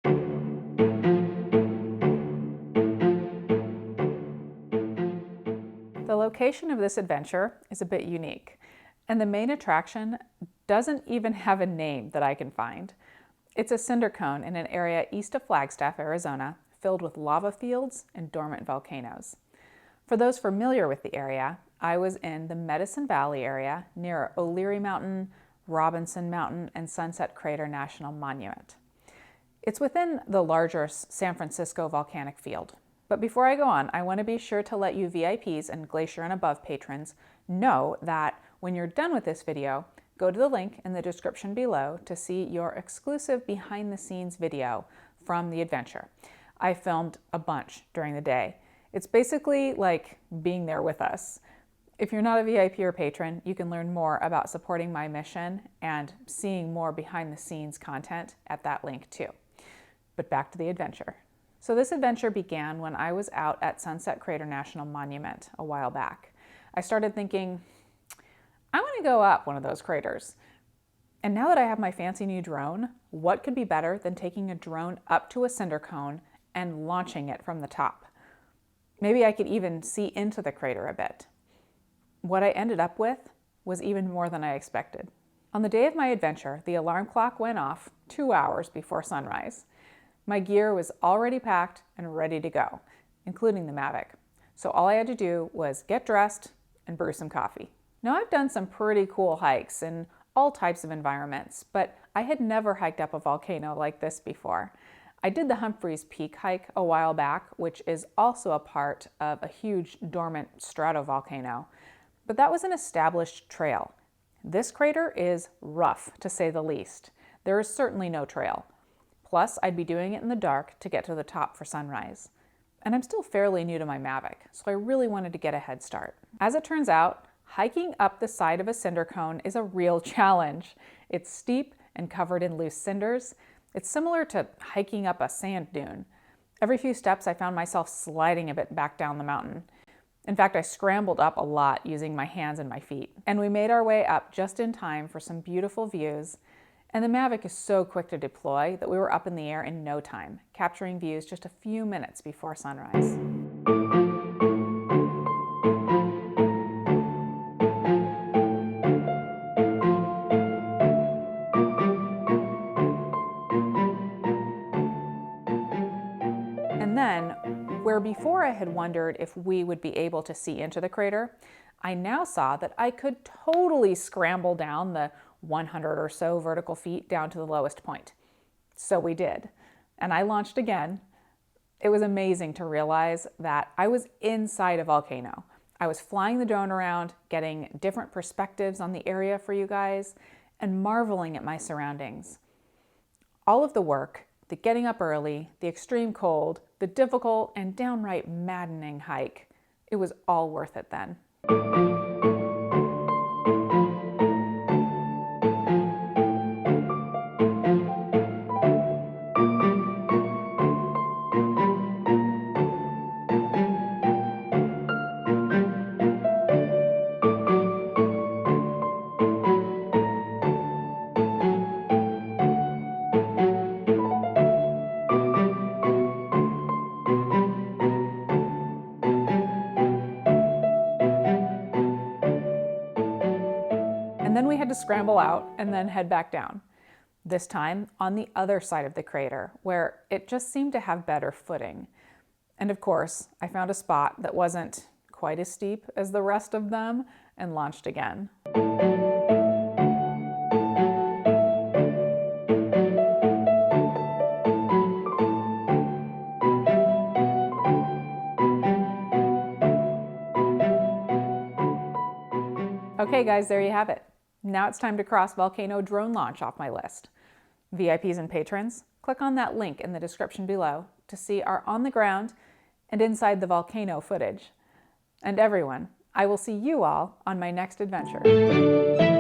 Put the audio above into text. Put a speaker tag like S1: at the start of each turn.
S1: The location of this adventure is a bit unique, and the main attraction doesn't even have a name that I can find. It's a cinder cone in an area east of Flagstaff, Arizona, filled with lava fields and dormant volcanoes. For those familiar with the area, I was in the Medicine Valley area near O'Leary Mountain, Robinson Mountain, and Sunset Crater National Monument. It's within the larger San Francisco volcanic field. But before I go on, I want to be sure to let you VIPs and Glacier and Above patrons know that when you're done with this video, go to the link in the description below to see your exclusive behind-the-scenes video from the adventure. I filmed a bunch during the day. It's basically like being there with us. If you're not a VIP or patron, you can learn more about supporting my mission and seeing more behind-the-scenes content at that link too. But back to the adventure. So this adventure began when I was out at Sunset Crater National Monument a while back. I started thinking, I want to go up one of those craters. And now that I have my fancy new drone, what could be better than taking a drone up to a cinder cone and launching it from the top? Maybe I could even see into the crater a bit. What I ended up with was even more than I expected. On the day of my adventure, the alarm clock went off 2 hours before sunrise. My gear was already packed and ready to go, including the Mavic. So all I had to do was get dressed and brew some coffee. Now I've done some pretty cool hikes in all types of environments, but I had never hiked up a volcano like this before. I did the Humphreys Peak hike a while back, which is also a part of a huge dormant stratovolcano, but that was an established trail. This crater is rough, to say the least. There is certainly no trail. Plus, I'd be doing it in the dark to get to the top for sunrise. And I'm still fairly new to my Mavic, so I really wanted to get a head start. As it turns out, hiking up the side of a cinder cone is a real challenge. It's steep and covered in loose cinders. It's similar to hiking up a sand dune. Every few steps, I found myself sliding a bit back down the mountain. In fact, I scrambled up a lot using my hands and my feet. And we made our way up just in time for some beautiful views. And the Mavic is so quick to deploy that we were up in the air in no time, capturing views just a few minutes before sunrise. And then, where before I had wondered if we would be able to see into the crater, I now saw that I could totally scramble down the 100 or so vertical feet down to the lowest point. So we did. And I launched again. It was amazing to realize that I was inside a volcano. I was flying the drone around, getting different perspectives on the area for you guys, and marveling at my surroundings. All of the work, the getting up early, the extreme cold, the difficult and downright maddening hike, it was all worth it then. And then we had to scramble out and then head back down. This time on the other side of the crater, where it just seemed to have better footing. And of course, I found a spot that wasn't quite as steep as the rest of them and launched again. Okay guys, there you have it. Now it's time to cross volcano drone launch off my list. VIPs and patrons, click on that link in the description below to see our on the ground and inside the volcano footage. And everyone, I will see you all on my next adventure.